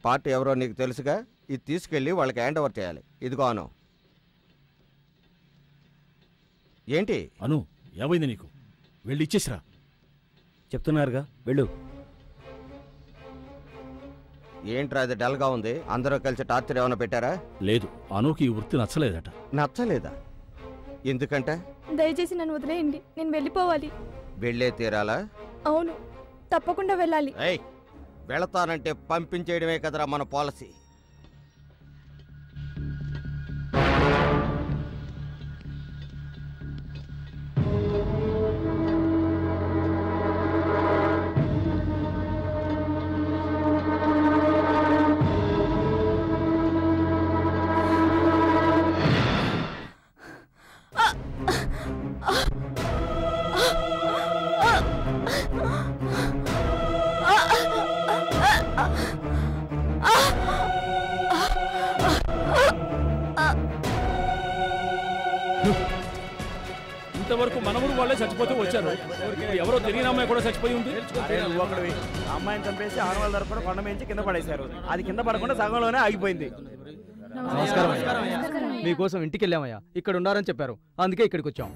Party ఎవరో నీకు తెలుసుగా, ఇది తీసుకెళ్ళి వాళ్ళకి హ్యాండ్ ఓవర్ చేయాలి. ఇదిగో అను. ఏంటి అను, ఏమైంది నీకు? వెళ్ళి ఇచ్చేసిరా. చెప్తున్నారుగా, వెళ్ళు. ఏంట్రా అది డల్గా ఉంది? అందరూ కలిసి టార్చర్ ఏమైనా పెట్టారా? లేదు, అనుకి ఈ వృత్తి నచ్చలేదట. నచ్చలేదా? ఎందుకంటే? దయచేసి నన్ను వదిలేయండి, నేను వెళ్ళిపోవాలి. వెళ్ళే తీరాలా? అవును, తప్పకుండా వెళ్ళాలి. వెళతానంటే పంపించేయడమే కదరా మన పాలసీ. ఇంతవరకు మనముడు వాళ్ళే చచ్చిపోతూ వచ్చారు. ఎవరో తెలియని అమ్మాయి కూడా చచ్చిపోయి ఉంది. అమ్మాయిని చంపేసి ఆనవాళ్ళ ధర కూడా కొండ మేంచి కింద పడేశారు. అది కింద పడకుండా సగంలోనే ఆగిపోయింది. నమస్కారం. మీకోసం ఇంటికి వెళ్ళామయ్యా, ఇక్కడ ఉండాలని చెప్పారు, అందుకే ఇక్కడికి వచ్చాం.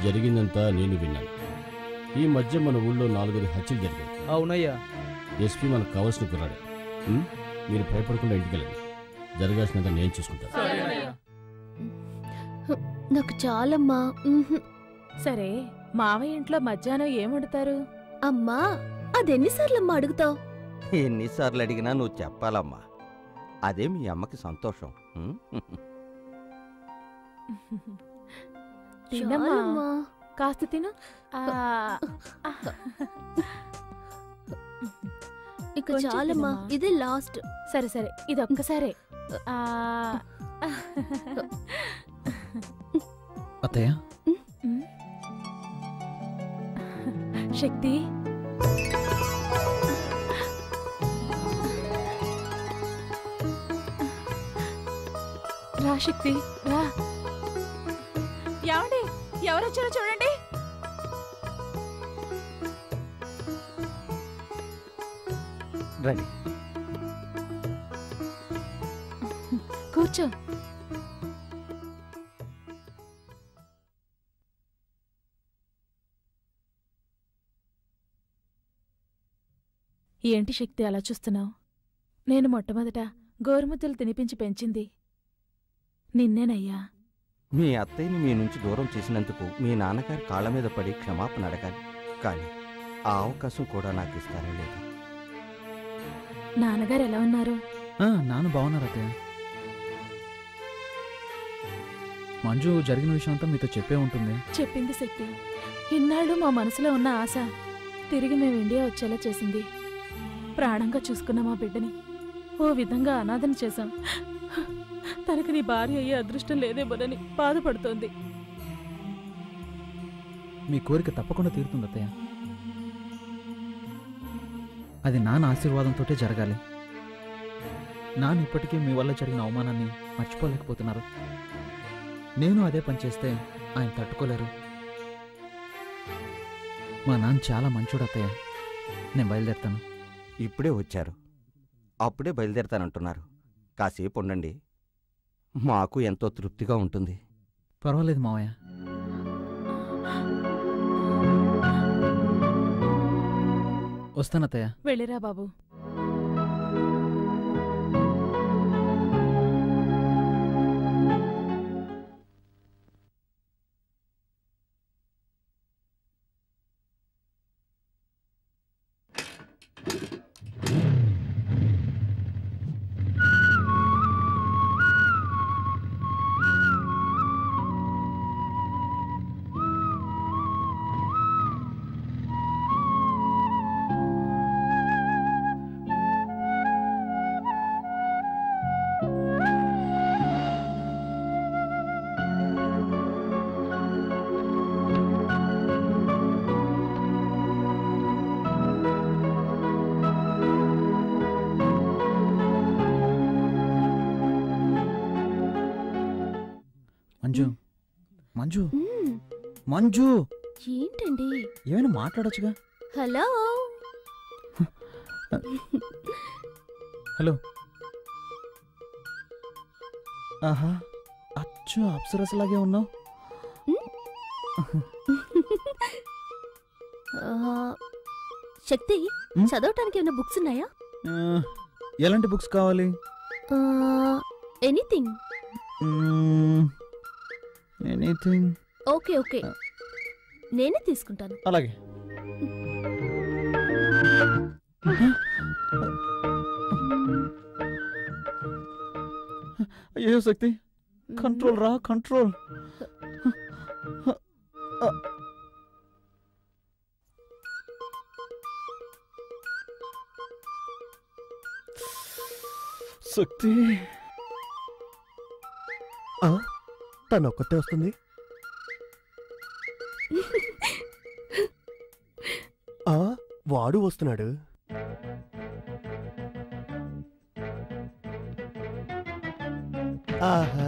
జరిగిందంతా నేను విన్నాను. ఈ మధ్య మన ఊళ్ళో 4 హత్యలు జరిగాయి. అవునయ్యా. ఎస్పీ మనకు కావాల్సిన కుర్రాడు. మీరు భయపడకుండా ఇంటికి వెళ్ళండి. జరగాల్సినంత నేను చూసుకుంటాను. నాకు చాలమ్మా. సరే, మావయ్య ఇంట్లో మధ్యాహ్నం ఏం వండుతారు? అమ్మా, అదెన్నిసార్లమ్మా అడుగుతావు? ఎన్నిసార్లు అడిగినా నువ్వు చెప్పాలమ్మా. అదే మీ అమ్మకి సంతోషం. తినమ్మా, కాస్త తిను. ఇక చాలమ్మా, ఇదే లాస్ట్. సరే సరే, ఇది ఒక్కసారే. అత్తయ్య, శక్తి, రా శక్తి, రా. ఏమండి, ఎవరొచ్చారో చూడండి. రండి, కూర్చో. ఏంటి శక్తి అలా చూస్తున్నావు? నేను మొట్టమొదట గోరుముద్దలు తినిపించి పెంచింది నిన్నేనయ్యా. మీ అత్తయ్యని మీ నుంచి దూరం చేసినందుకు మీ నాన్నగారి కాళ్ళ మీద పడి క్షమాపణ అడగాలి, కానీ ఆ అవకాశం కూడా నాకు ఇస్తారో లేదు. నాన్నగారు ఎలా ఉన్నారు? నాన్న బాగున్నారు అత్తయ్య. మంజు జరిగిన విషయం అంతా మీతో చెప్పే ఉంటుంది. చెప్పింది శక్తి. ఇన్నాళ్ళు మా మనసులో ఉన్న ఆశ తిరిగి మేము ఇండియా వచ్చేలా చేసింది. ప్రాణంగా చూసుకున్న మా బిడ్డని ఓ విధంగా అనాథన చేశాం. తనకి నీ భార్య అయ్యే అదృష్టం లేదేమోనని బాధపడుతోంది. మీ కోరిక తప్పకుండా తీరుతుంది అత్తయ్య. అది నాన్న ఆశీర్వాదంతో జరగాలి. నాన్న ఇప్పటికీ మీ వల్ల జరిగిన అవమానాన్ని మర్చిపోలేకపోతున్నారు. నేను అదే పని చేస్తే ఆయన తట్టుకోలేరు. మా నాన్న చాలా మంచోడు అత్తయ్య. నేను బయలుదేరుతాను. ఇప్పుడే వచ్చారు, అప్పుడే బయలుదేరతానంటున్నారు. కాసేపు ఉండండి, మాకు ఎంతో తృప్తిగా ఉంటుంది. పర్వాలేదు మావయ్య. వస్తానత్తయ్య. వెళ్ళిరా బాబు. మంజు, మంజు, మంజు, ఏంటండి? ఏమైనా మాట్లాడొచ్చుగా. Hello, hello. ఆహా, అచ్చు అప్సరసలాగే ఉన్నావు. శక్తి, చదవటానికి ఏమైనా బుక్స్ ఉన్నాయా? ఎలాంటి బుక్స్ కావాలి? ఎనీథింగ్. ఎనీథింగ్. ఓకే ఓకే, నేనే తీసుకుంటాను. అలాగే. అయ్యో శక్తి, కంట్రోల్ రా, కంట్రోల్. శక్తి, తను ఒక్కతే వస్తుంది. వాడు వస్తున్నాడు. ఆహా,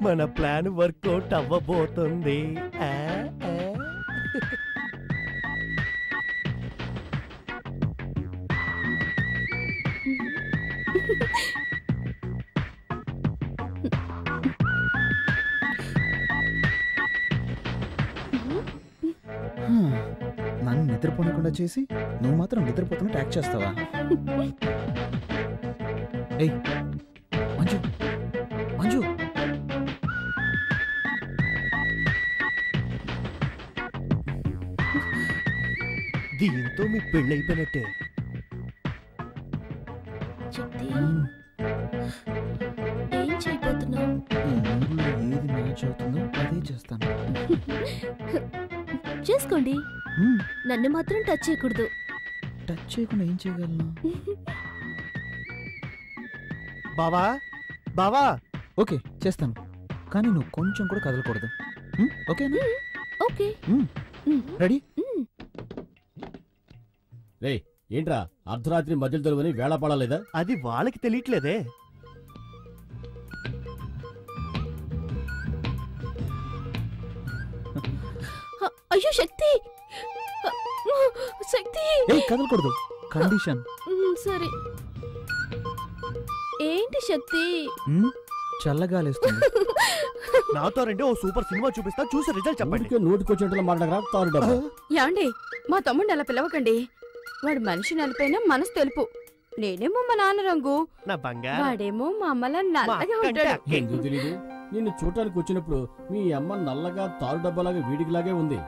మన ప్లాన్ వర్కౌట్ అవ్వబోతుంది. నన్ను నిద్రపోనకుండా చేసి నువ్వు మాత్రం నిద్రపోతున్నట్టు యాక్ట్ చేస్తావా? ఏయ్ మంజు, మంజు. దీంతో మీ పెళ్ళైపోయినట్టే. శక్తి, ఏం చేయబోతున్నావు? ఏది మ్యాచ్ అవుతుందో అదే చేస్తాను. చేసుకోండి, నన్ను మాత్రం టచ్ చేయకూడదు. టచ్ చేయకుండా ఏం చేయగలను? బావా, బావా. ఓకే చేస్తాను, కానీ నువ్వు కొంచెం కూడా కదలకూడదు. ఓకేనా? ఓకే. రెడీ? రే ఏంట్రా అర్ధరాత్రి మధ్యలో దొరుకుని వేళ పడలేదా? అది వాళ్ళకి తెలియట్లేదే. అయ్యో శక్తి, శక్తి. కదలకూడదు, కండిషన్. సరే. ఏంటి శక్తి? చల్లగాలేస్తుంది. నాతో రండి, ఓ సూపర్ సినిమా చూపిస్తా, చూసి రిజల్ట్ చెప్పండి. నోటికొచ్చేట్లు మాట్లాడరా తారు డబ్బా. యాండి, మా తమ్ముడిని అలా పిలవకండి. వాడు మనిషి నలిపైనా మనసు తెలుపు. నేనేమో మా నాన్న రంగు, నా బంగారం. వాడేమో మా అమ్మలా నల్లగా ఉంటాడు. ఎందుకు తెలీదు? నిన్ను చూడటానికి వచ్చినప్పుడు మీ అమ్మ నల్లగా తారు డబ్బాలాగా వీడికిలాగే ఉంది.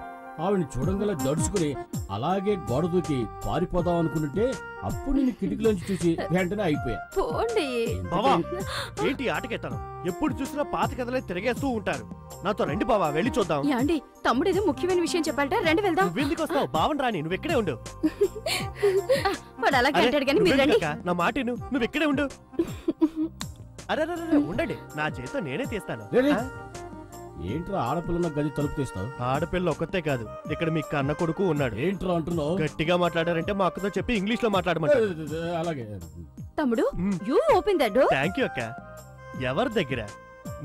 ఆవిని చూడంగల దడుచుకుని అలాగే గోడ దూకి పారిపోదాం అనుకుంటే అప్పుడు నేను కిటికీలోంచి చూసి వెంటనే అయిపోయా. బావా, ఏంటి ఆటకెత్తాను? ఎప్పుడు చూసినా పాత కథలే తిరిగేస్తూ ఉంటారు. నాతో రండి బావా, వెళ్ళి చూద్దాం. యాండి, తమ్ముడు ఏదో ముఖ్యమైన విషయం చెప్పాలట, రండి వెళ్దాం. నువ్వెందుకు వస్తావు? బావన్ రాని, నువ్వు ఇక్కడే ఉండు. వాడు అలాగే అంటాడు కానీ మీరు రండి. నా మాట నువ్వు ఇక్కడే ఉండు. అరే ఉండండి, నా చేత నేనే తీస్తాను. ఏంట్రా ఆడపిల్ల గది తలుపు తీస్తావు? ఆడపిల్ల ఒక్కతే కాదు, ఇక్కడ మీ కన్న కొడుకు ఉన్నాడు. ఏంట్రా అంటున్నావు? గట్టిగా మాట్లాడారంటే మా అక్కతో చెప్పి ఇంగ్లీష్ లో మాట్లాడమంటారు. అలాగే తమ్ముడు, you open that door. Thank you అక్క. ఎవరి దగ్గర?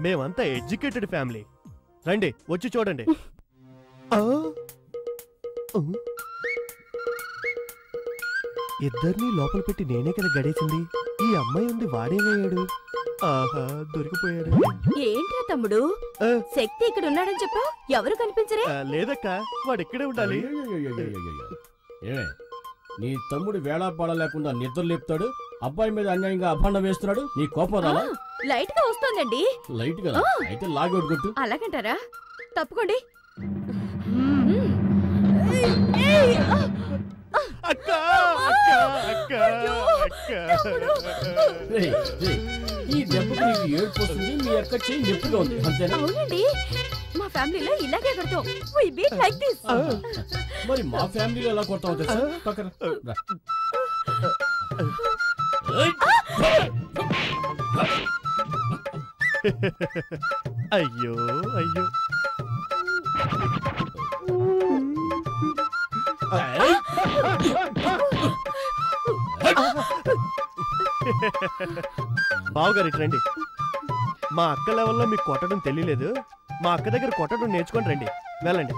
మేమంతా ఎడ్యుకేటెడ్ ఫ్యామిలీ. రండి, వచ్చి చూడండి. ఇద్దరిని లోపల పెట్టి నేనే కదా గడేసింది. ఈ అమ్మాయి ఉంది, వాడేమయ్యాడు? ఆహా, దొరికిపోయాడు. ఏంట్రా తమ్ముడు, శక్తి ఇక్కడ ఉన్నాడని చెప్పావు, ఎవరు కనిపించరే? లేదక్క, వాడు ఇక్కడే ఉండాలి. ఏమే, నీ తమ్ముడు వేళాపాడ లేకుండా నిద్ర లేపుతాడు, అబ్బాయి మీద అన్యాయంగా అభాండం వేస్తున్నాడు, నీ కోపం రాలా? లైట్ గా వస్తోందండి. లైట్ కదా, అయితే లాగౌట్ కొట్టు. అలాగంటారా? తప్పుకోండి. అక్క, ఈ దెబ్బకి నీకు ఏడుపు వస్తుంది, మీ అక్క చెయ్యి నొప్పిగా ఉంది, అంతేనా? అవునండి, మా ఫ్యామిలీలో ఇలాగే కొడతాం. We beat like this. మరి మా ఫ్యామిలీలో ఎలా కొడతావు తెలుసా? పక్కన రా. అయ్యో అయ్యో. బావగారు రండి. మా అక్క లెవెల్లో మీకు కొట్టడం తెలియలేదు, మా అక్క దగ్గర కొట్టడం నేర్చుకొని రండి. వెళ్ళండి.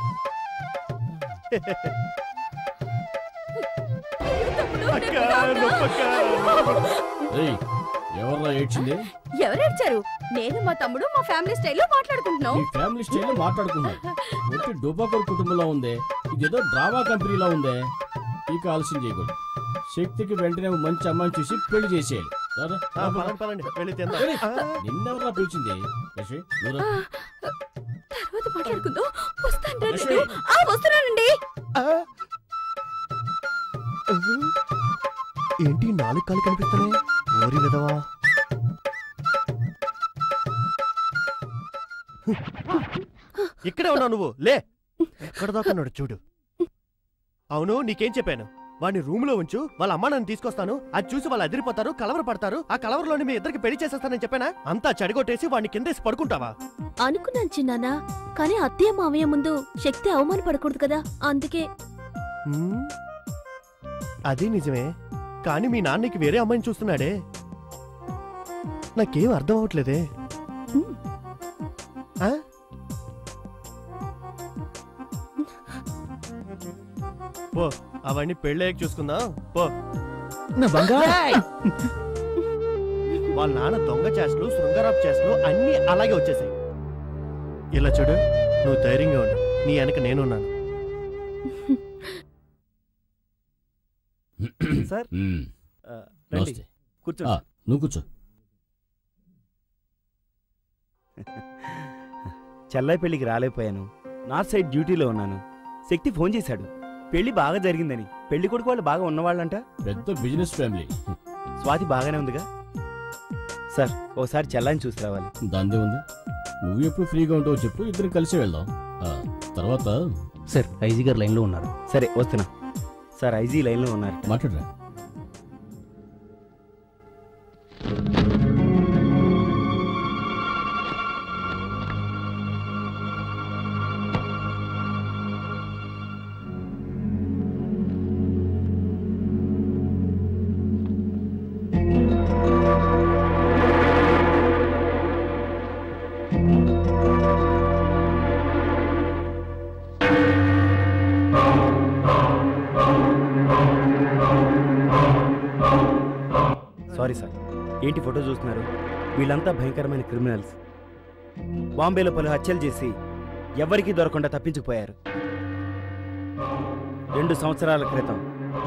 అక్క, ఎవర్రా ఏడ్చింది? ఎవరేడ్చారు? నేను మా తమ్ముడు మా ఫ్యామిలీ స్టైల్లో మాట్లాడుకుంటున్నాం. ఈ ఫ్యామిలీ స్టైల్లో మాట్లాడుకున్నాం. వచ్చి డుబాకర్ కుటుంబంలో ఉందే, ఇదేదో డ్రామా కంపెనీలో ఉందే. ఇక ఆలస్యం చేయకూడదు. శక్తికి వెంటనే మంచి అమ్మాయిని చూసి పెళ్లి చేసేయాలి. నిన్నెవరా పిలిచింది? తర్వాత మాట్లాడుకుందాం. వస్తున్నానండి. ఏంటి 4 కాళ్ళు కనిపిస్తున్నాయి? ఓరి విధవా. ఇక్కడే ఉన్నావు నువ్వు. లే, ఎక్కడ దాకున్నాడు చూడు. అవును, నీకేం చెప్పాను? వాడిని రూమ్ లో ఉంచు, వాళ్ళ అమ్మ నన్ను తీసుకొస్తాను, అది చూసి వాళ్ళు అదిరిపోతారు, కలవర పడతారు, ఆ కలవరలోని మీ ఇద్దరికి పెళ్లి చేసేస్తానని చెప్పానా? అంతా చెడగొట్టేసి వాడిని కిందేసి పడుకుంటావా? అనుకున్నాను చిన్నాన్న, కానీ అత్తయ్య మావయ్య ముందు శక్తి అవమాన పడకూడదు కదా, అందుకే. అదే నిజమే, కానీ మీ నాన్నకి వేరే అమ్మాయిని చూస్తున్నాడే. నాకేం అర్థం అవట్లేదే. పో, అవన్నీ పెళ్ళయ్యాక చూసుకుందాం. పో. వాళ్ళ నాన్న దొంగ చేష్టలు, శృంగారపు చేష్టలు అన్నీ అలాగే వచ్చేసాయి. ఇలా చూడు, నువ్వు ధైర్యంగా ఉండు, నీ వెనక నేనున్నాను. సార్ కూర్చో. నువ్వు కూర్చో. చెల్లై పెళ్లికి రాలేకపోయాను. నార్త్ సైడ్ డ్యూటీలో ఉన్నాను. శక్తి ఫోన్ చేశాడు, పెళ్లి బాగా జరిగిందని. పెళ్లి కొడుకు వాళ్ళు బాగా ఉన్నవాళ్ళంట. పెద్ద బిజినెస్ ఫ్యామిలీ. స్వాతి బాగానే ఉందిగా సార్? ఓసారి చెల్లాయిని చూసి రావాలి. దాందే ఉంది. నువ్వు ఎప్పుడు ఫ్రీగా ఉంటావో చెప్పు, ఇద్దరు కలిసి వెళ్దాం. తర్వాత సార్, ఐజీ గారు లైన్లో ఉన్నారు. సరే వస్తున్నా సార్. ఐజీ లైన్లో ఉన్నారు, మాట్లాడరా. Sorry sir. ఏంటి ఫోటో చూస్తున్నారు? వీళ్ళంతా భయంకరమైన క్రిమినల్స్. బాంబేలో పలు హత్యలు చేసి ఎవరికీ దొరకకుండా తప్పించుకుపోయారు. 2 సంవత్సరాల క్రితం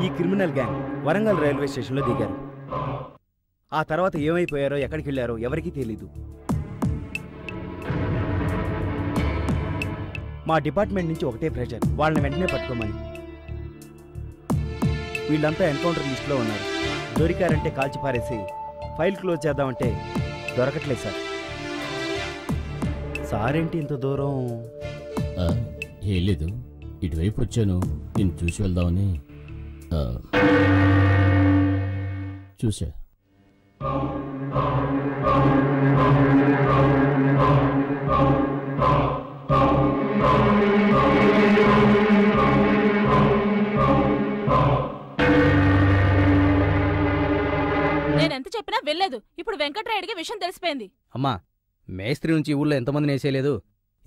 ఈ క్రిమినల్ గ్యాంగ్ వరంగల్ రైల్వే స్టేషన్లో దిగారు. ఆ తర్వాత ఏమైపోయారో, ఎక్కడికి వెళ్ళారో ఎవరికీ తెలీదు. మా డిపార్ట్మెంట్ నుంచి ఒకటే ప్రెషర్, వాళ్ళని వెంటనే పట్టుకోమని. వీళ్ళంతా ఎన్కౌంటర్ లిస్టులో ఉన్నారు. దొరికారంటే కాల్చి పారేసి ఫైల్ క్లోజ్ చేద్దామంటే దొరకట్లేదు సార్. సారేంటి ఇంత దూరం? ఏం లేదు, ఇటువైపు వచ్చాను, నేను చూసి వెళ్దామని. చూసా. నేనెంత చెప్పినా వెళ్ళలేదు. ఇప్పుడు వెంకట్రాయుడికి విషయం తెలిసిపోయింది. అమ్మా, మేస్త్రి నుంచి ఊళ్ళో ఎంతమందిని వేసేయలేదు.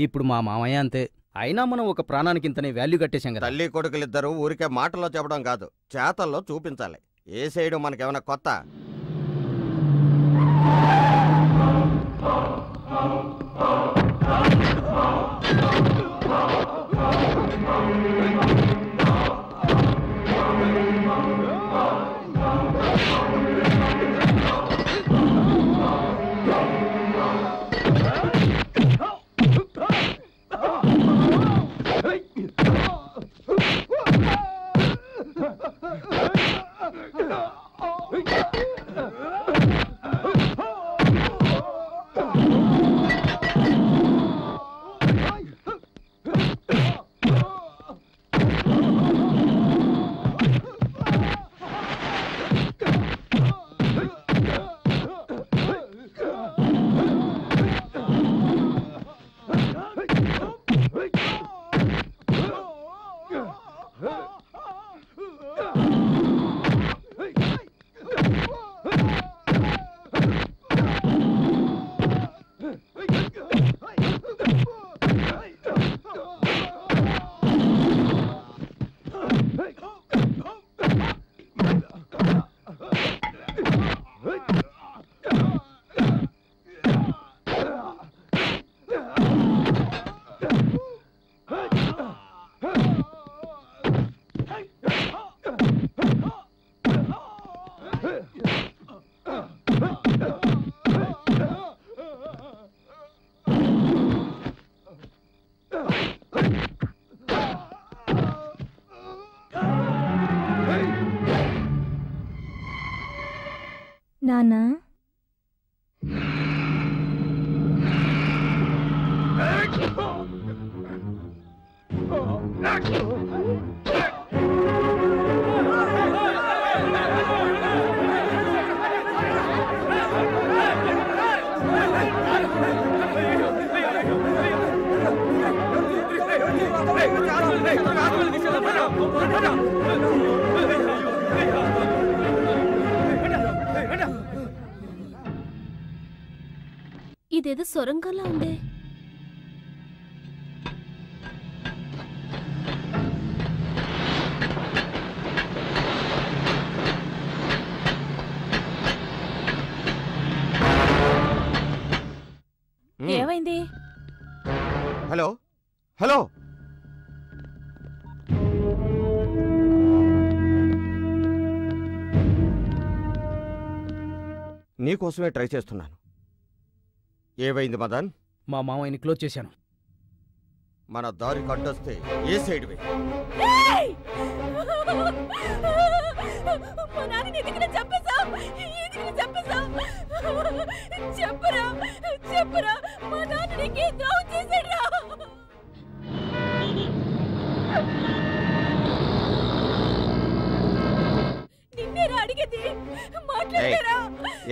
ఇప్పుడు మా మామయ్య అంతే. అయినా మనం ఒక ప్రాణానికి ఇంతనే వాల్యూ కట్టేశాం కదా. తల్లి కొడుకులిద్దరూ ఊరికే మాటల్లో చెప్పడం కాదు, చేతల్లో చూపించాలి. ఏ సైడు మనకేమైనా కొత్త? నానా ఇదేదో సొరంగంలా ఉందే. ఏమైంది? హలో హలో నీకోసమే ట్రై చేస్తున్నాను. ఏవైంది మదన్? మా మామయ్యని క్లోజ్ చేశాను. మన దారి కట్టొస్తే ఏ సైడ్ వే?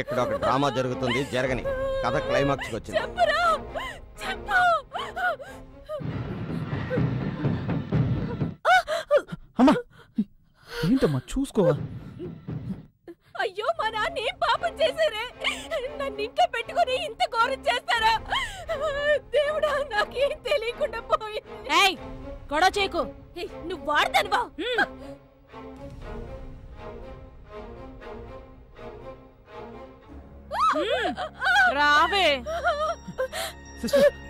ఇక్కడ ఒక డ్రామా జరుగుతుంది, జరగని. కథ క్లైమాక్స్ వచ్చింది. అమ్మా ఏంటమ్మా చూసుకోవా? అయ్యో మా నాన్న ఏం పాపం చేశారే? నన్ను ఇంట్లో పెట్టుకుని ఇంత ఘోరం చేస్తారా? దేవుడా నాకేం తెలియకుండా పోయింది. గొడవ చేయకు. నువ్వు వాడతానువా? రావే.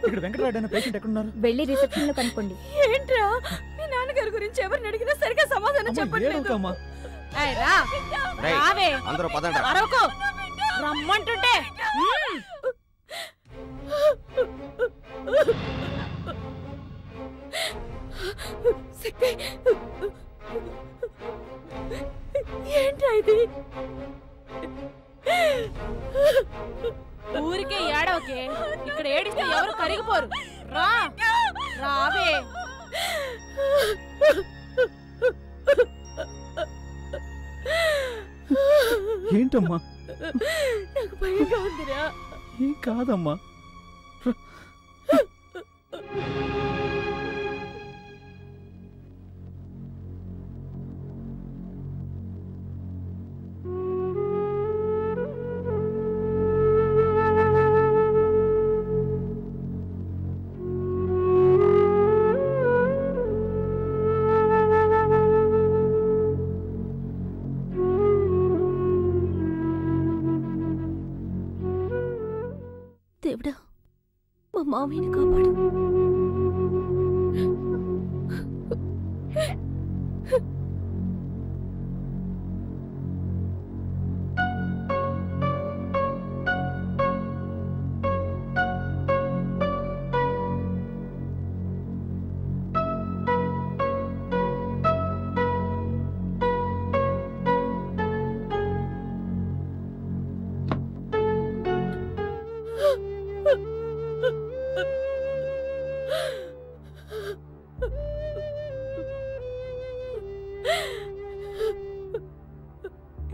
ఇక్కడ వెంకటరాడు అనే పేషెంట్ ఎక్కడున్నారు? వెళ్ళి రిసెప్షన్ లో కనుక్కోండి. ఏంట్రా మీ నాన్నగారి గురించి ఎవరిని అడిగినా సరిగా సమాధానం చెప్పట్లేదు. రావే. అందరూ పదండి. అరవకు. రమ్మంటుంటే ఏంట్రా ఇది? ఊరికే ఏడవకే. ఇక్కడ ఏడిస్తే ఎవరు కరిగిపోరు. రా రావే. ఏంటమ్మా? నాకు భయంగా ఉందిరా. ఏం కాదమ్మా. దేవుడా మా మామయ్యని కాపాడు.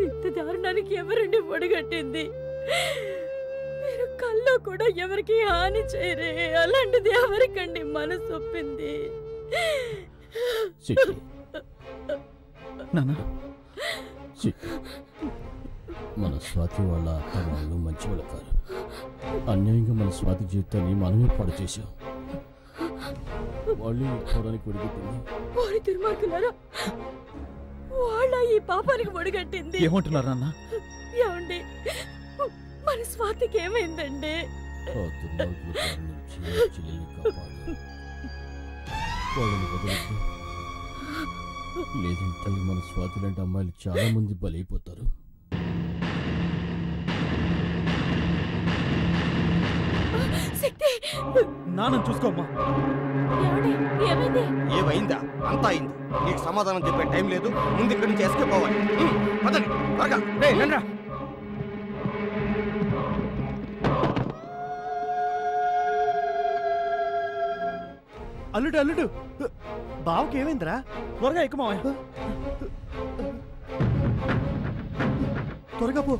ఇంత దారుణానికి ఎవరండి ఒడిగట్టింది? మీరు కల్లో కూడా ఎవరికి హాని చేయరే. అలాంటిది ఎవరికండి మనసు ఒప్పింది? మన స్వాతి వాళ్ళ అత్త వాళ్ళు మంచి వాళ్ళు కాదు. అన్యాయంగా మన స్వాతి జీవితాన్ని మనమే పాడు చేశాం. వాళ్ళు పోవడానికి ఒడిగట్టింది. ఓరి దుర్మార్గులారా, వాళ్ళ ఈ పాపానికి ఒడిగట్టింది. ఏమంటున్నారు నాన్న? ఏమండి, స్వాతికి ఏమైందండి? ఆ దుర్మార్గుల బారి నుంచి నా చెల్లెల్ని కాపాడు. వాళ్ళని వదలొద్దు. లేదంటే మన స్వాతి లాంటి అమ్మాయిలు చాలా మంది బలైపోతారు. నాన్న చూసుకోమ్మా. ఏమైందా? అంతా అయింది. నీకు సమాధానం చెప్పే టైం లేదు. ముందు ఇక్కడి నుంచి ఎస్కేప్ అవ్వాలి. పదండి త్వరగా. అల్లుడు అల్లుడు బావకి ఏమైందిరా? త్వరగా ఎక్కువ మావయ్య. త్వరగా పో.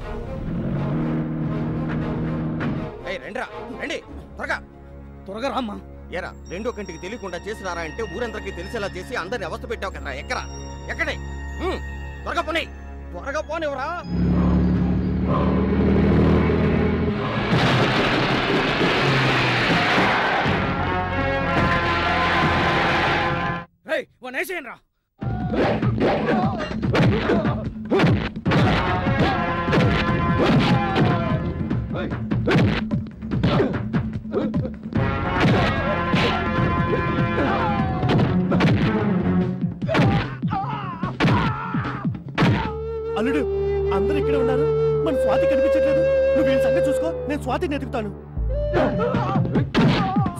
రండిరా రండి త్వరగా. త్వరగా రామ్మా. ఏరా రెండో కంటికి తెలియకుండా చేసినారా అంటే ఊరందరికీ తెలిసేలా చేసి అందరిని అవస్థ పెట్టావు కదరా. ఎక్కరా ఎక్కడే? త్వరగా పోనీ. త్వరగా పోనివరా. వేసేయండి రా. అల్లుడు అందరు ఇక్కడే ఉన్నారు. మన స్వాతి కనిపించట్లేదు. నువ్వు వీళ్ళ సంగతి చూసుకో, నేను స్వాతిని ఎదుగుతాను.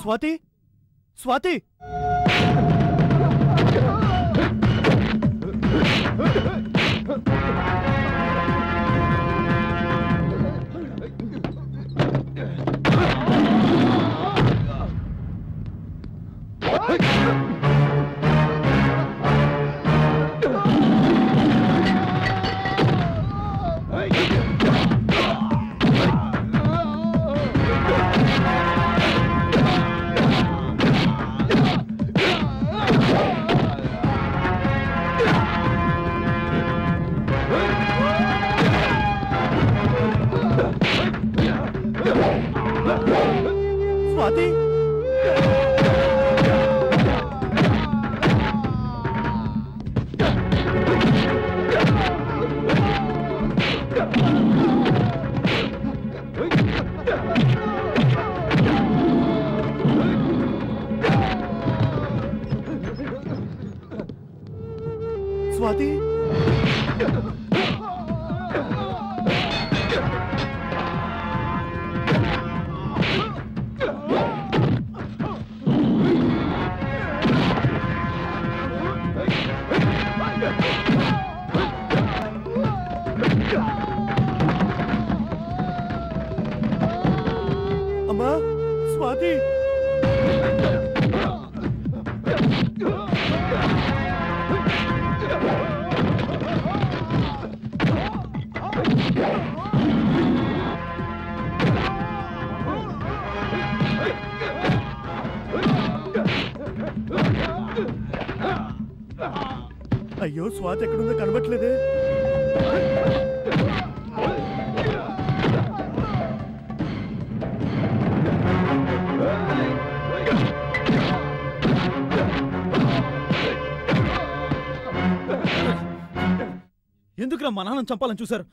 స్వాతి స్వాతి స్వాతి స్వాతి అమ్మా స్వాతి అయ్యో స్వాతి ఎక్కడుందో కనబట్లేదే. ఎందుకురా మా నాన్న చంపాలని చూశారు?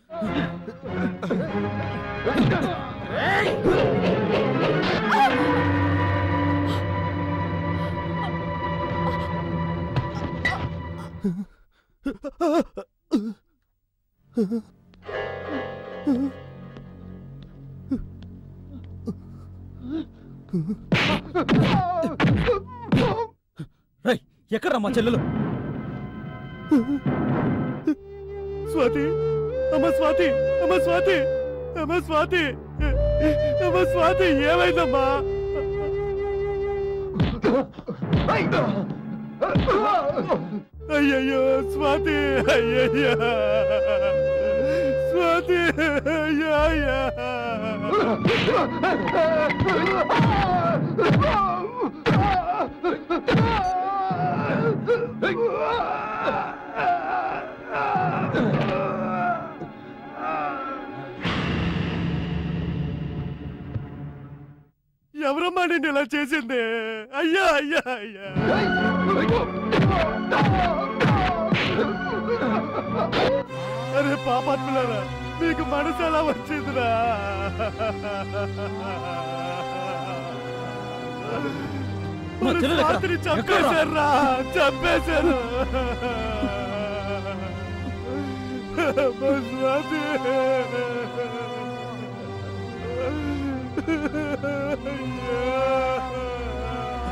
రేయ్, ఎక్కడ్రా మా చెల్లెలు? స్వాతి అమ్మ స్వాతి అమ్మ స్వాతి అమ్మ స్వాతి అమ్మ స్వాతి ఏమైందమ్మా? అయ్యయ్యో స్వాతి అయ్యయ్యా స్వాతి అయ్యా. ఎవరమ్మా నేను ఇలా చేసింది? అయ్యా అయ్యా అయ్యా. అరే పాపాత్ములారా మీకు మనసు ఎలా వచ్చిందిరా? చంపేశారా? చంపేశారు.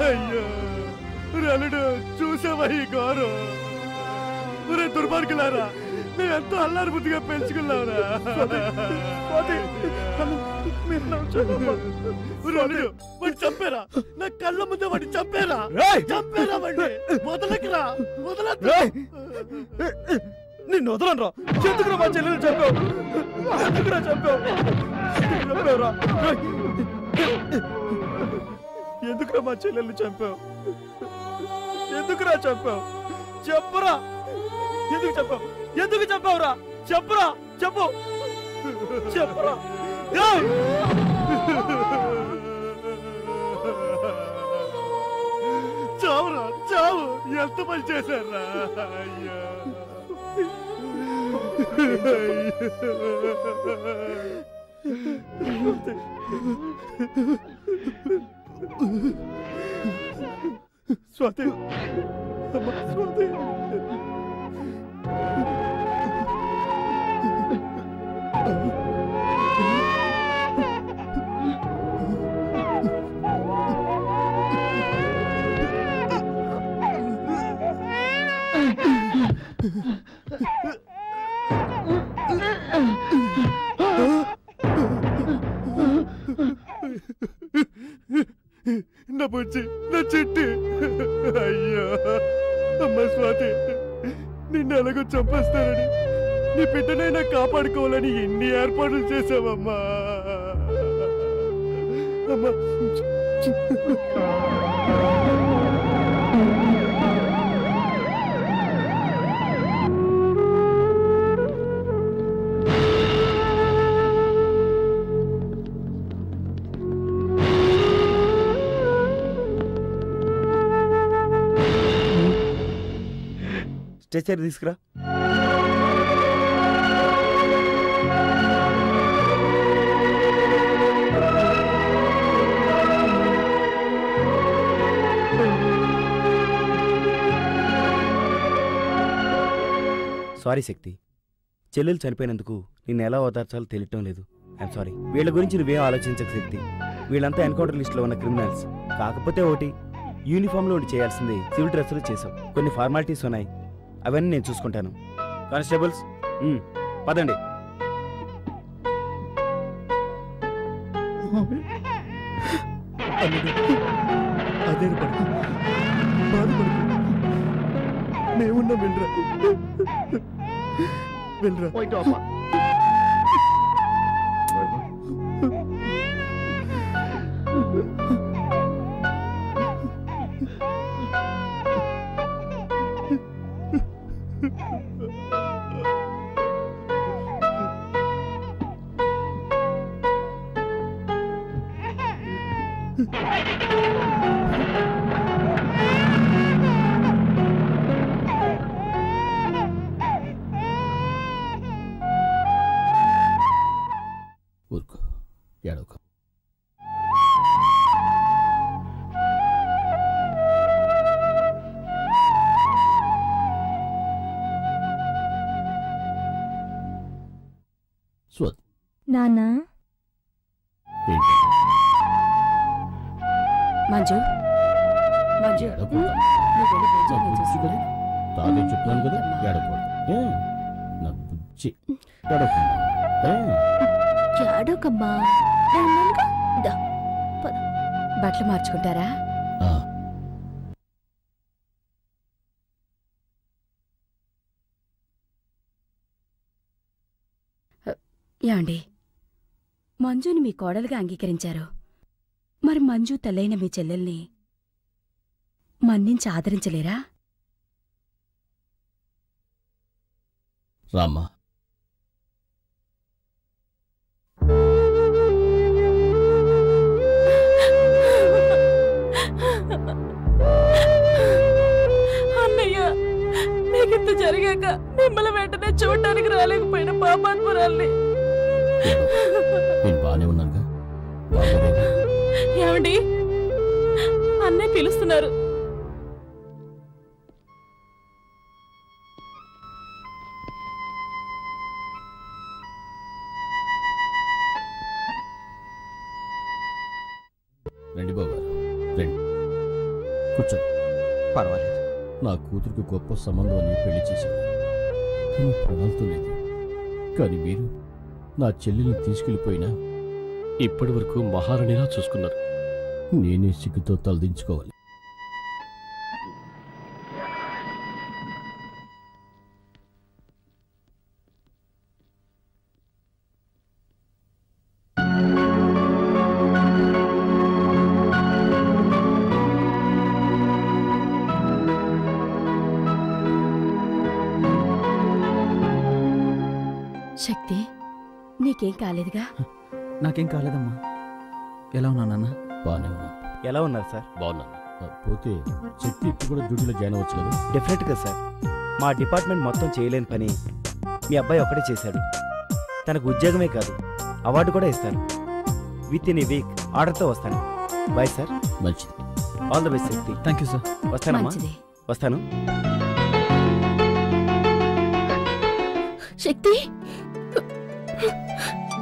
అయ్యో రలుడు, చూసావా ఈ గౌరవం? ఒరే దుర్మార్గులారా, మేము ఎంతో అల్లారు బుద్ధిగా పెంచుకున్నావురా. వాడిని చంపేరా, నా కళ్ళ ముందే వాడిని చంపేరా. చంపేరా వాడిని. వదలకురా, వదలకురా. నిన్ను వదలరా. ఎందుకురా మా చెల్లెలు చంపావు? ఎందుకురా చంపావు? చంపావురా. ఎందుకురా మా చెల్లెల్ని చంపావు? ఎందుకురా చంపావు? చెప్పరా. ఎందుకు చంపావు? ఎందుకు చంపావురా? చెప్పరా, చెప్పు, చెప్పరా. చావురా, చావు. ఎంత పని చేశారా? అయ్యో స్వాతి, స్వాతి. నా బుజ్జి, నా చెట్టి. అయ్యో అమ్మ స్వాతి, నిన్ను ఎలాగో చంపేస్తారని, నీ బిడ్డనైనా కాపాడుకోవాలని ఎన్ని ఏర్పాట్లు చేసావమ్మా. అమ్మా స్ట్రెచర్ తీసుకురా. సారీ శక్తి, చెల్లెలు చనిపోయినందుకు నిన్ను ఎలా ఓదార్చాలో తెలియటం లేదు. I'm sorry. వీళ్ళ గురించి నువ్వేం ఆలోచించక శక్తి. వీళ్ళంతా ఎన్కౌంటర్ లిస్ట్లో ఉన్న క్రిమినల్స్. కాకపోతే ఒకటి, యూనిఫామ్లో ఉండి చేయాల్సింది సివిల్ డ్రెస్సులు చేసావు. కొన్ని ఫార్మాలిటీస్ ఉన్నాయి, అవన్నీ నేను చూసుకుంటాను. కానిస్టేబుల్స్ పదండి. అదే బాధపడు, మేమున్నాం. వెళ్ళరా, వెళ్ళరా. ఊరుకో, ఏడవకు. స్వత్ నాన్నా, ఏంటి? మంజు, మంజు, ఏడవకూడదు. నువ్వు వెళ్ళి నా భోజనం బుజ్జి చేసుకురా. కదా, తానే చెప్తున్నాను కదా, ఏడవకూడదు. నా బుజ్జి, ఏడవకుండా. ఏడవకమ్మా. దా, పద. బట్టలు మార్చుకుంటారా? ఆ, ఏమండి, మంజుని మీ కోడలుగా అంగీకరించారు. మరి మంజు తల్లైన మీ చెల్లెల్ని మన్నించి ఆదరించలేరా? రామ్మా. అన్నయ్య, నీకింత జరిగాక మిమ్మల్ని వెంటనే చూడటానికి రాలేకపోయిన పాపాత్మురాల్ని నేను బానే ఉన్నానుగా, బాగోలేదా? ఏమండి, అన్నయ్య పిలుస్తున్నారు. రండి బావగారు, రండి, కూర్చోండి. పర్వాలేదు. నా కూతురికి గొప్ప సంబంధం అని పెళ్లి చేశాను, కానీ ప్రణాళితో లేదు. కానీ మీరు నా చెల్లెల్ని తీసుకెళ్ళిపోయినా ఇప్పటి వరకు మహారాణిలా చూసుకున్నారు. నేనే సిగ్గుతో తలదించుకోవాలి. శక్తి, నీకేం కాలేదుగా? నాకేం కాలేదమ్మా. ఎలా ఉన్నా నాన్న? బాగానే ఉన్నా. ఎలా ఉన్నారు సార్? బాగున్నాను. పోతే శక్తి ఇప్పుడు కూడా డ్యూటీలో జాయిన్ అవ్వచ్చు కదా? డెఫినెట్గా సార్. మా డిపార్ట్మెంట్ మొత్తం చేయలేని పని మీ అబ్బాయి ఒక్కడే చేశాడు. తనకు ఉద్యోగమే కాదు, అవార్డు కూడా ఇస్తాను. విత్ ఇన్ ఏ వీక్ ఆర్డర్తో వస్తాను. Bye sir. మంచిది. All the best Shakti. Thank you sir. వస్తానమ్మా. మంచిది. వస్తాను. శక్తి,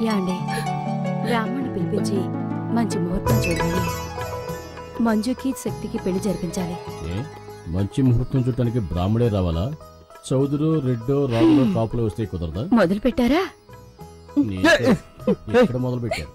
యాండి బ్రాహ్మణ్ణి పిలిపించి మంచి ముహూర్తం చూడాలి. మంజుకి శక్తికి పెళ్లి జరిపించాలి. మంచి ముహూర్తం చూడటానికి బ్రాహ్మడే రావాలా? చౌదరో రెడ్డో రాములో కాపులో వస్తే కుదరదా? మొదలు పెట్టారా? ఎక్కడ మొదలు పెట్టారు?